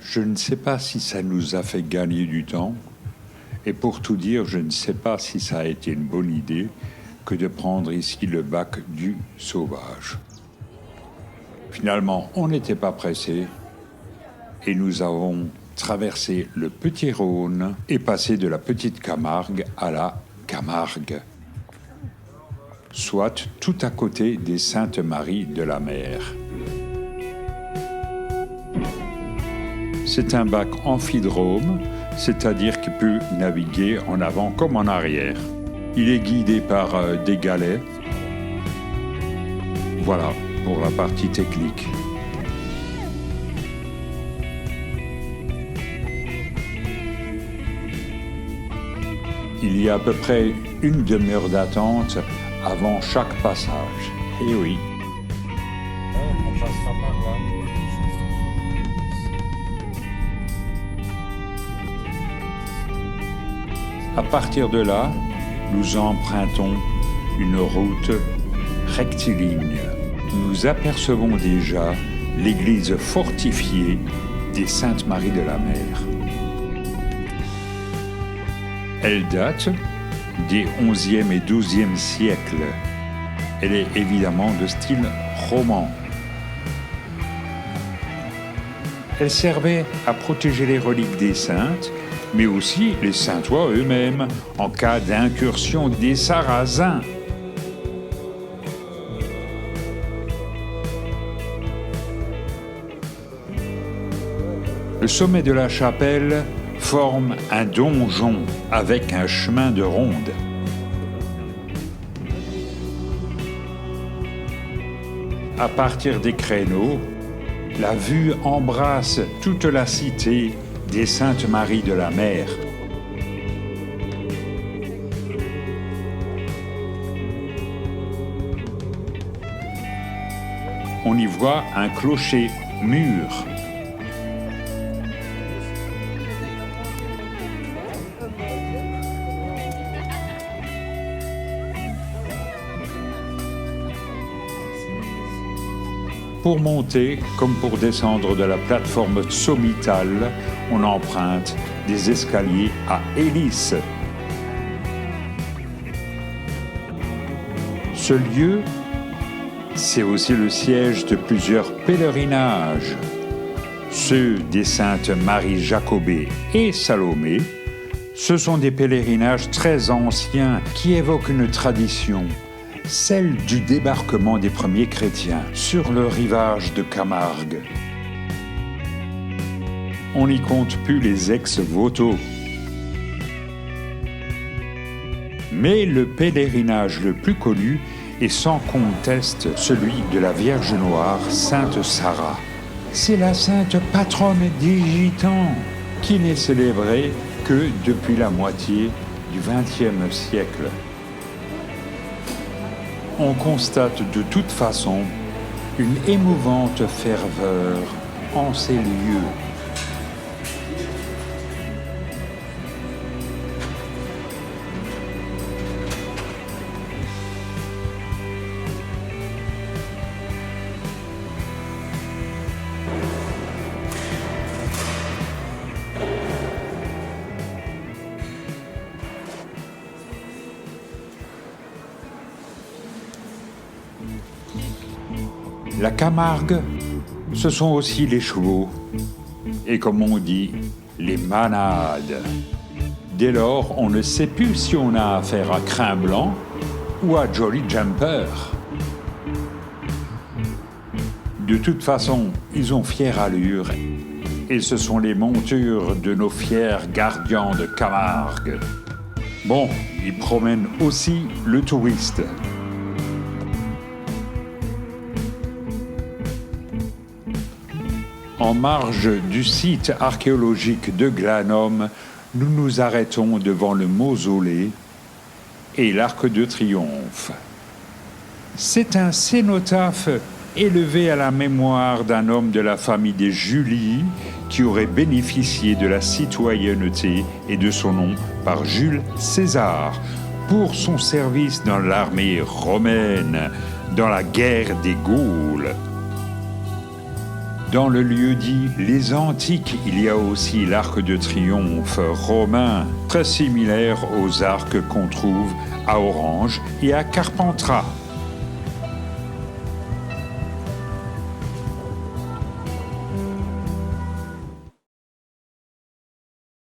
Je ne sais pas si ça nous a fait gagner du temps. Et pour tout dire, je ne sais pas si ça a été une bonne idée que de prendre ici le bac du sauvage. Finalement, on n'était pas pressé et nous avons traversé le Petit Rhône et passé de la Petite Camargue à la Camargue, soit tout à côté des Saintes-Maries de la Mer. C'est un bac amphidrome, c'est-à-dire qu'il peut naviguer en avant comme en arrière. Il est guidé par des galets. Voilà pour la partie technique. Il y a à peu près une demi-heure d'attente avant chaque passage. Eh oui. On passera par là. À partir de là, nous empruntons une route rectiligne. Nous apercevons déjà l'église fortifiée des Saintes-Maries de la Mer. Elle date des XIe et XIIe siècles. Elle est évidemment de style roman. Elle servait à protéger les reliques des saintes, mais aussi les saintois eux-mêmes, en cas d'incursion des Sarrasins. Le sommet de la chapelle forme un donjon avec un chemin de ronde. À partir des créneaux, la vue embrasse toute la cité des Saintes-Maries de la Mer. On y voit un clocher mur. Pour monter, comme pour descendre de la plateforme sommitale, on emprunte des escaliers à hélice. Ce lieu, c'est aussi le siège de plusieurs pèlerinages. Ceux des saintes Marie Jacobée et Salomé, ce sont des pèlerinages très anciens qui évoquent une tradition, celle du débarquement des premiers chrétiens sur le rivage de Camargue. On n'y compte plus les ex-voto. Mais le pèlerinage le plus connu est sans conteste celui de la Vierge Noire, Sainte Sarah. C'est la sainte patronne des Gitans, qui n'est célébrée que depuis la moitié du XXe siècle. On constate de toute façon une émouvante ferveur en ces lieux. La Camargue, ce sont aussi les chevaux, et comme on dit, les manades. Dès lors, on ne sait plus si on a affaire à Crin Blanc ou à Jolly Jumper. De toute façon, ils ont fière allure, et ce sont les montures de nos fiers gardiens de Camargue. Bon, ils promènent aussi le touriste. En marge du site archéologique de Glanum, nous nous arrêtons devant le mausolée et l'Arc de Triomphe. C'est un cénotaphe élevé à la mémoire d'un homme de la famille des Julie qui aurait bénéficié de la citoyenneté et de son nom par Jules César pour son service dans l'armée romaine dans la guerre des Gaules. Dans le lieu-dit Les Antiques, il y a aussi l'arc de triomphe romain, très similaire aux arcs qu'on trouve à Orange et à Carpentras.